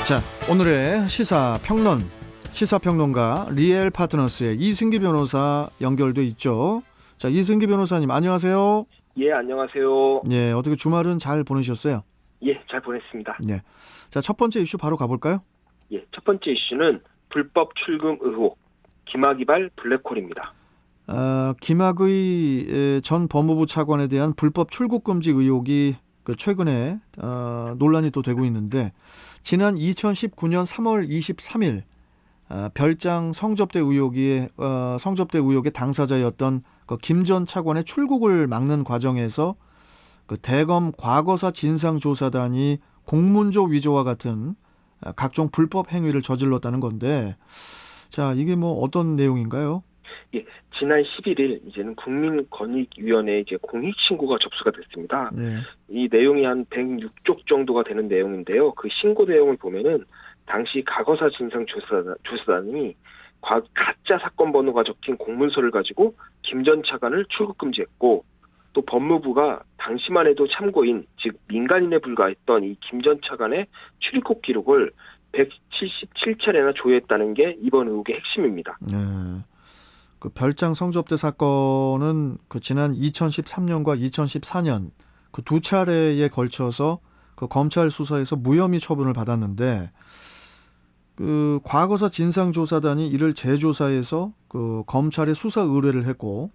자, 오늘의 시사평론가 리엘 파트너스의 이승기 변호사 연결돼 있죠. 자, 이승기 변호사님 안녕하세요. 예, 안녕하세요. 예, 어떻게 주말은 잘 보내셨어요? 예, 잘 보냈습니다. 예. 자, 첫 번째 이슈 바로 가볼까요? 예, 첫 번째 이슈는 불법 출금 의혹, 김학의발 블랙홀입니다. 김학의 전 법무부 차관에 대한 불법 출국 금지 의혹이 최근에 논란이 또 되고 있는데, 지난 2019년 3월 23일 별장 성접대 의혹의 당사자였던 김 전 차관의 출국을 막는 과정에서 대검 과거사 진상조사단이 공문조 위조와 같은 각종 불법 행위를 저질렀다는 건데, 자, 이게 뭐 어떤 내용인가요? 예, 지난 11일 이제는 국민권익위원회에 공익 신고가 접수가 됐습니다. 네. 이 내용이 한 106쪽 정도가 되는 내용인데요. 그 신고 내용을 보면은 당시 과거사 진상조사단이 가짜 사건 번호가 적힌 공문서를 가지고 김 전 차관을 출국 금지했고, 또 법무부가 당시만 해도 참고인, 즉 민간인에 불과했던 이 김 전 차관의 출입국 기록을 177차례나 조회했다는 게 이번 의혹의 핵심입니다. 네. 그 별장 성접대 사건은 지난 2013년과 2014년 그 두 차례에 걸쳐서 그 검찰 수사에서 무혐의 처분을 받았는데, 그 과거사 진상조사단이 이를 재조사해서 그 검찰에 수사 의뢰를 했고,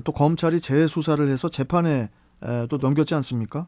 또 검찰이 재수사를 해서 재판에 또 넘겼지 않습니까?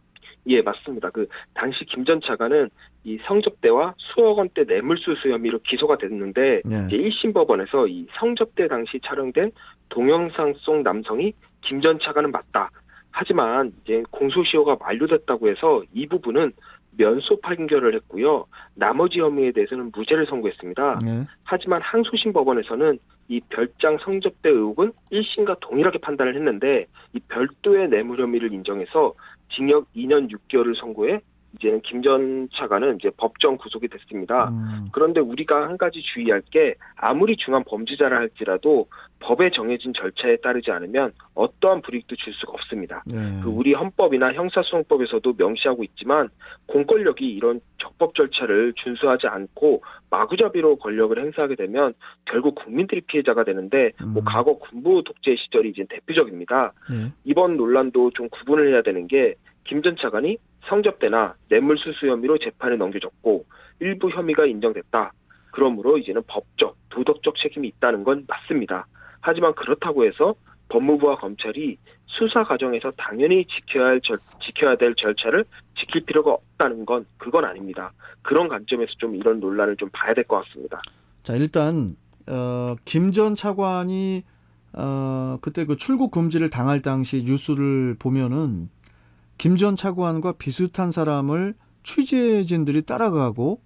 예, 맞습니다. 그 당시 김 전 차관은 이 성접대와 수억 원대 뇌물수수 혐의로 기소가 됐는데, 네. 이제 1심 법원에서 이 성접대 당시 촬영된 동영상 속 남성이 김 전 차관은 맞다. 하지만 이제 공소시효가 만료됐다고 해서 이 부분은 면소 판결을 했고요. 나머지 혐의에 대해서는 무죄를 선고했습니다. 네. 하지만 항소심 법원에서는 이 별장 성접대 의혹은 1심과 동일하게 판단을 했는데, 이 별도의 뇌물 혐의를 인정해서 징역 2년 6개월을 선고해 이제는 김 전 차관은 이제 법정 구속이 됐습니다. 그런데 우리가 한 가지 주의할 게, 아무리 중한 범죄자라 할지라도 법에 정해진 절차에 따르지 않으면 어떠한 불이익도 줄 수가 없습니다. 네. 그 우리 헌법이나 형사소송법에서도 명시하고 있지만, 공권력이 이런 적법 절차를 준수하지 않고 마구잡이로 권력을 행사하게 되면 결국 국민들이 피해자가 되는데, 과거 군부 독재 시절이 이제 대표적입니다. 네. 이번 논란도 좀 구분을 해야 되는 게, 김 전 차관이 성접대나 뇌물수수 혐의로 재판에 넘겨졌고 일부 혐의가 인정됐다. 그러므로 이제는 법적, 도덕적 책임이 있다는 건 맞습니다. 하지만 그렇다고 해서 법무부와 검찰이 수사 과정에서 당연히 지켜야 될 절차를 지킬 필요가 없다는 건 그건 아닙니다. 그런 관점에서 좀 이런 논란을 좀 봐야 될 것 같습니다. 자, 일단 김 전 차관이 그때 그 출국 금지를 당할 당시 뉴스를 보면은 김 전 차관과 비슷한 사람을 취재진들이 따라가고,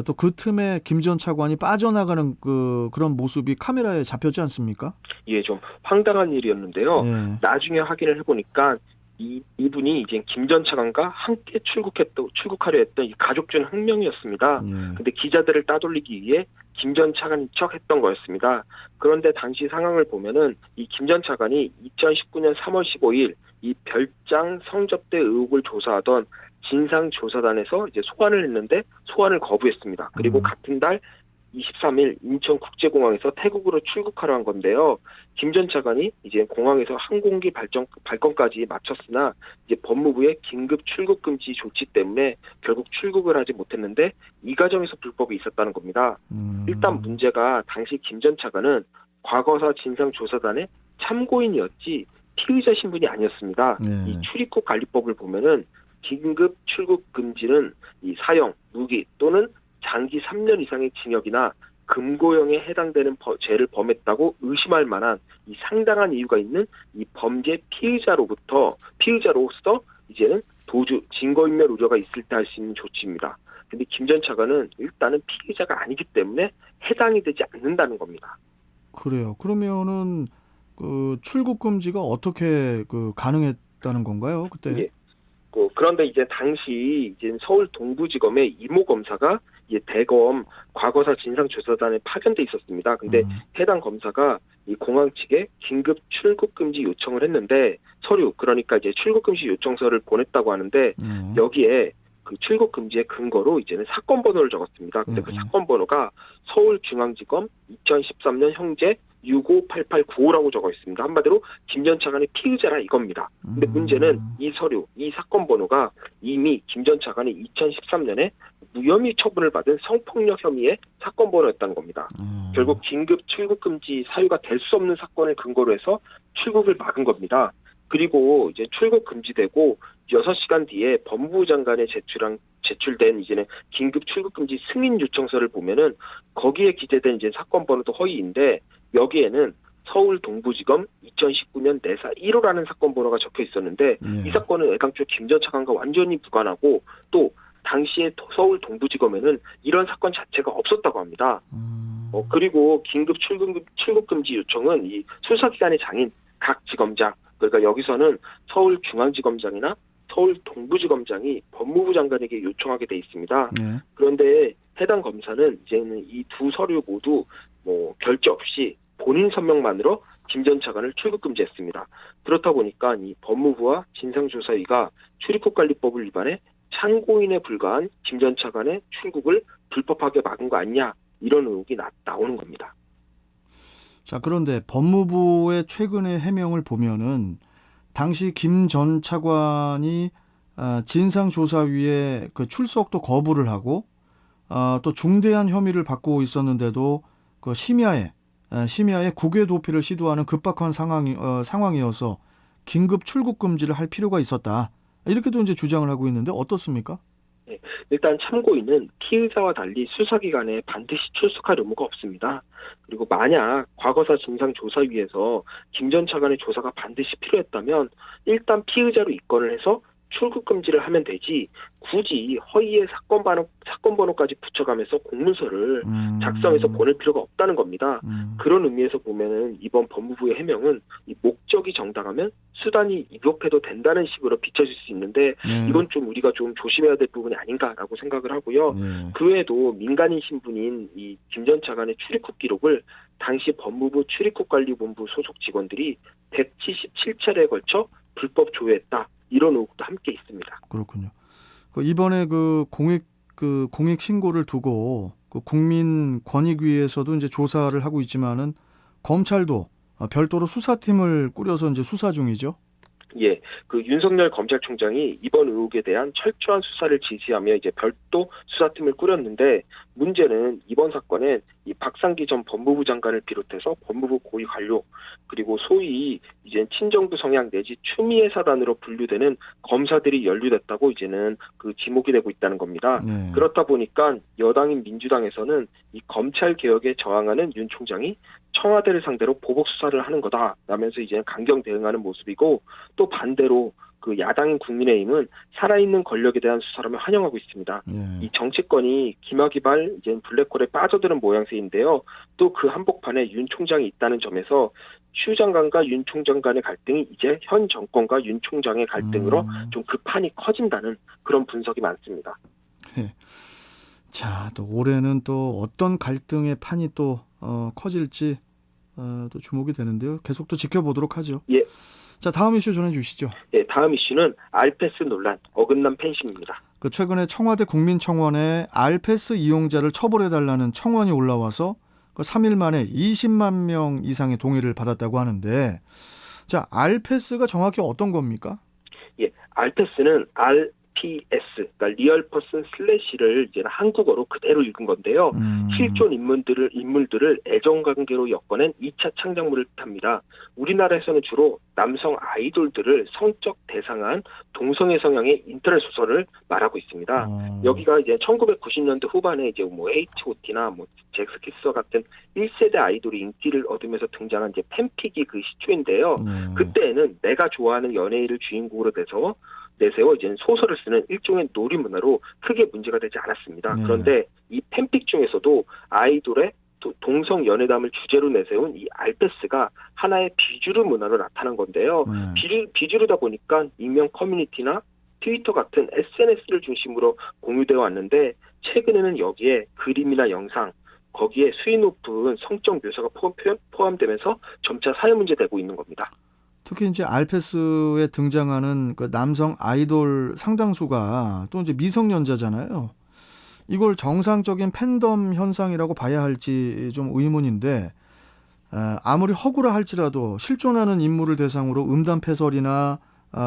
또 그 틈에 김 전 차관이 빠져나가는 그런 모습이 카메라에 잡혔지 않습니까? 예, 좀 황당한 일이었는데요. 예. 나중에 확인을 해보니까 이분이 이제 김 전 차관과 함께 출국하려 했던 이 가족 중 한 명이었습니다. 예. 근데 기자들을 따돌리기 위해 김 전 차관인 척 했던 거였습니다. 그런데 당시 상황을 보면은 이 김 전 차관이 2019년 3월 15일 이 별장 성접대 의혹을 조사하던 진상조사단에서 이제 소환을 했는데 소환을 거부했습니다. 그리고 같은 달 23일 인천국제공항에서 태국으로 출국하러 한 건데요. 김 전 차관이 이제 공항에서 항공기 발권까지 마쳤으나 이제 법무부의 긴급 출국 금지 조치 때문에 결국 출국을 하지 못했는데, 이 과정에서 불법이 있었다는 겁니다. 일단 문제가, 당시 김 전 차관은 과거사 진상조사단의 참고인이었지 피의자 신분이 아니었습니다. 네. 이 출입국 관리법을 보면은 긴급 출국 금지는 이 사형, 무기 또는 장기 3년 이상의 징역이나 금고형에 해당되는 죄를 범했다고 의심할 만한 이 상당한 이유가 있는 이 범죄 피의자로서 이제는 도주, 증거인멸 우려가 있을 때 할 수 있는 조치입니다. 근데 김 전 차관은 일단은 피의자가 아니기 때문에 해당이 되지 않는다는 겁니다. 그래요. 그러면은 그 출국 금지가 어떻게 가능했다는 건가요, 그때? 예. 그런데 이제 당시 이제 서울 동부지검의 이모 검사가 이제 대검 과거사 진상조사단에 파견돼 있었습니다. 근데 해당 검사가 이 공항 측에 긴급 출국 금지 요청을 했는데, 그러니까 이제 출국 금지 요청서를 보냈다고 하는데, 여기에 그 출국 금지의 근거로 이제는 사건 번호를 적었습니다. 근데 그 음. 사건 번호가 서울중앙지검 2013년 형제 658895라고 적어 있습니다. 한마디로 김 전 차관이 피의자라 이겁니다. 근데 문제는 이 서류, 이 사건 번호가 이미 김 전 차관이 2013년에 무혐의 처분을 받은 성폭력 혐의의 사건 번호였다는 겁니다. 결국 긴급 출국 금지 사유가 될 수 없는 사건을 근거로 해서 출국을 막은 겁니다. 그리고 이제 출국 금지되고 6시간 뒤에 법무부 장관에 제출된 이제는 긴급 출국 금지 승인 요청서를 보면은 거기에 기재된 이제 사건 번호도 허위인데 여기에는 서울 동부지검 2019년 내사 1호라는 사건 번호가 적혀 있었는데 이 사건은 애당초 김 전 차관과 완전히 무관하고 또 당시에 서울 동부지검에는 이런 사건 자체가 없었다고 합니다. 그리고 긴급 출국 금지 요청은 이 수사기관의 장인 각 지검장, 그러니까 여기서는 서울중앙지검장이나 서울 동부지검장이 법무부 장관에게 요청하게 돼 있습니다. 그런데 해당 검사는 이제는 이 두 서류 모두 결제 없이 본인 서명만으로 김 전 차관을 출국 금지했습니다. 그렇다 보니까 이 법무부와 진상조사위가 출입국관리법을 위반해 참고인에 불과한 김 전 차관의 출국을 불법하게 막은 거 아니냐 이런 의혹이 나오는 겁니다. 자, 그런데 법무부의 최근의 해명을 보면은 당시 김 전 차관이 진상조사위에 그 출석도 거부를 하고 또 중대한 혐의를 받고 있었는데도 그 심야에 국외 도피를 시도하는 급박한 상황이어서 긴급 출국 금지를 할 필요가 있었다. 이렇게도 이제 주장을 하고 있는데 어떻습니까? 네, 일단 참고인은 피의자와 달리 수사기관에 반드시 출석할 의무가 없습니다. 그리고 만약 과거사 진상조사위에서 김 전 차관의 조사가 반드시 필요했다면 일단 피의자로 입건을 해서 출국 금지를 하면 되지 굳이 허위의 사건 번호까지 붙여가면서 공문서를 작성해서 보낼 필요가 없다는 겁니다. 그런 의미에서 보면은 이번 법무부의 해명은 이 목적이 정당하면 수단이 위법해도 된다는 식으로 비춰질 수 있는데 이건 좀 우리가 좀 조심해야 될 부분이 아닌가라고 생각을 하고요. 그 외에도 민간인 신분인 이 김 전 차관의 출입국 기록을 당시 법무부 출입국관리본부 소속 직원들이 177차례에 걸쳐 불법 조회했다. 이런 의혹도 함께 있습니다. 그렇군요. 이번에 공익 신고를 두고 국민권익위에서도 이제 조사를 하고 있지만은 검찰도 별도로 수사팀을 꾸려서 이제 수사 중이죠. 예, 그 윤석열 검찰총장이 이번 의혹에 대한 철저한 수사를 지시하며 이제 별도 수사팀을 꾸렸는데 문제는 이번 사건엔 이 박상기 전 법무부 장관을 비롯해서 법무부 고위 관료 그리고 소위 이제 친정부 성향 내지 추미애 사단으로 분류되는 검사들이 연루됐다고 이제는 그 지목이 되고 있다는 겁니다. 그렇다 보니까 여당인 민주당에서는 이 검찰 개혁에 저항하는 윤 총장이 청와대를 상대로 보복 수사를 하는 거다라면서 이제 강경 대응하는 모습이고 또 반대로 그 야당인 국민의힘은 살아있는 권력에 대한 수사라며 환영하고 있습니다. 이 정치권이 기마기발 이제 블랙홀에 빠져드는 모양새인데요. 또 그 한복판에 윤 총장이 있다는 점에서 추 장관과 윤 총장 간의 갈등이 이제 현 정권과 윤 총장의 갈등으로 좀 그 판이 커진다는 그런 분석이 많습니다. 자, 또 올해는 또 어떤 갈등의 판이 또 커질지 또 주목이 되는데요. 계속 또 지켜보도록 하죠. 예. 자, 다음 이슈 전해주시죠. 네, 다음 이슈는 알패스 논란, 어긋난 팬심입니다. 최근에 청와대 국민청원에 알패스 이용자를 처벌해달라는 청원이 올라와서 3일 만에 20만 명 이상의 동의를 받았다고 하는데, 자, 알패스가 정확히 어떤 겁니까? 예, 알패스는 RPS, 그러니까 리얼 퍼슨 슬래시를 이제 한국어로 그대로 읽은 건데요. 실존 인물들을 애정관계로 엮어낸 2차 창작물을 뜻합니다. 우리나라에서는 주로 남성 아이돌들을 성적 대상한 동성애 성향의 인터넷 소설을 말하고 있습니다. 여기가 이제 1990년대 후반에 이제 H.O.T나 잭스키스와 같은 1세대 아이돌이 인기를 얻으면서 등장한 이제 팬픽이 그 시초인데요. 그때는 내가 좋아하는 연예인을 주인공으로 내세워 이제 소설을 쓰는 일종의 놀이 문화로 크게 문제가 되지 않았습니다. 그런데 이 팬픽 중에서도 아이돌의 동성 연애담을 주제로 내세운 이 알패스가 하나의 비주류 문화로 나타난 건데요. 비주류다 보니까 익명 커뮤니티나 트위터 같은 SNS를 중심으로 공유되어 왔는데 최근에는 여기에 그림이나 영상, 거기에 수위 높은 성적 묘사가 포함되면서 점차 사회 문제되고 있는 겁니다. 특히 이제 알페스에 등장하는 그 남성 아이돌 상당수가 또 이제 미성년자잖아요. 이걸 정상적인 팬덤 현상이라고 봐야 할지 좀 의문인데, 아무리 허구라 할지라도 실존하는 인물을 대상으로 음담패설이나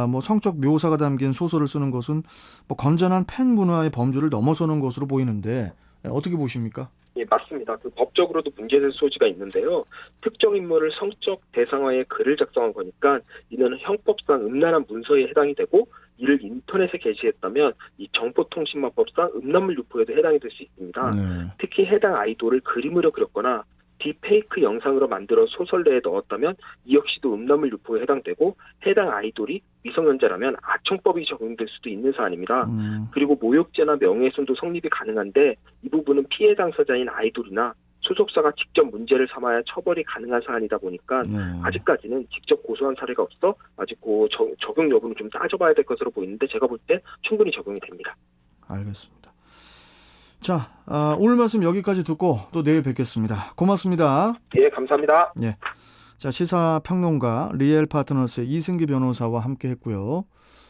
뭐 성적 묘사가 담긴 소설을 쓰는 것은 뭐 건전한 팬 문화의 범주를 넘어서는 것으로 보이는데, 어떻게 보십니까? 예, 맞습니다. 그 법적으로도 문제될 소지가 있는데요. 특정 인물을 성적 대상화의 글을 작성한 거니까 이는 형법상 음란한 문서에 해당이 되고, 이를 인터넷에 게시했다면 이 정보통신망법상 음란물 유포에도 해당이 될 수 있습니다. 네. 특히 해당 아이돌을 그림으로 그렸거나 딥페이크 영상으로 만들어 소설 내에 넣었다면 이 역시도 음란물 유포에 해당되고, 해당 아이돌이 미성년자라면 아청법이 적용될 수도 있는 사안입니다. 그리고 모욕죄나 명예훼손도 성립이 가능한데, 이 부분은 피해 당사자인 아이돌이나 소속사가 직접 문제를 삼아야 처벌이 가능한 사안이다 보니까 네. 아직까지는 직접 고소한 사례가 없어 아직 그 적용 여부는 좀 따져봐야 될 것으로 보이는데, 제가 볼 때 충분히 적용이 됩니다. 알겠습니다. 자, 오늘 말씀 여기까지 듣고 또 내일 뵙겠습니다. 고맙습니다. 예, 감사합니다. 자, 시사평론가 리엘파트너스의 이승기 변호사와 함께 했고요.